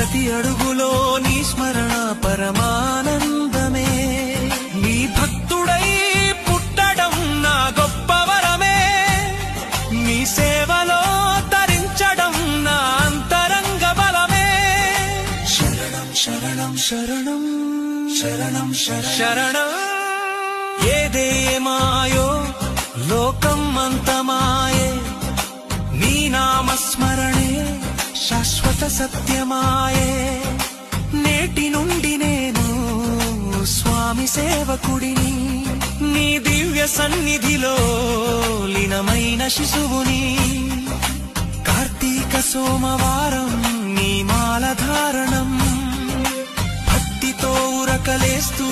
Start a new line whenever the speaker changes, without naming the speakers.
ప్రతి అడుగులో నీ స్మరణ పరమానందమే. నీ భక్తుడై పుట్టడం నా గొప్ప వరమే. నీ సేవలో తరించడం నా అంతరంగ బలమే. శరణం శరణం శరణం శరణం శరణం. ఏదేమాయో లోకం అంతమాయే, నీ నామస్మరణే శాశ్వత సత్యమాయే. నేటి నుండి నేను స్వామి సేవకుడిని, నీ దివ్య సన్నిధిలో లీనమైన శిశువుని. కార్తీక సోమవారం నీ మాల ధారణం, భక్తితో ఉరకలేస్తూ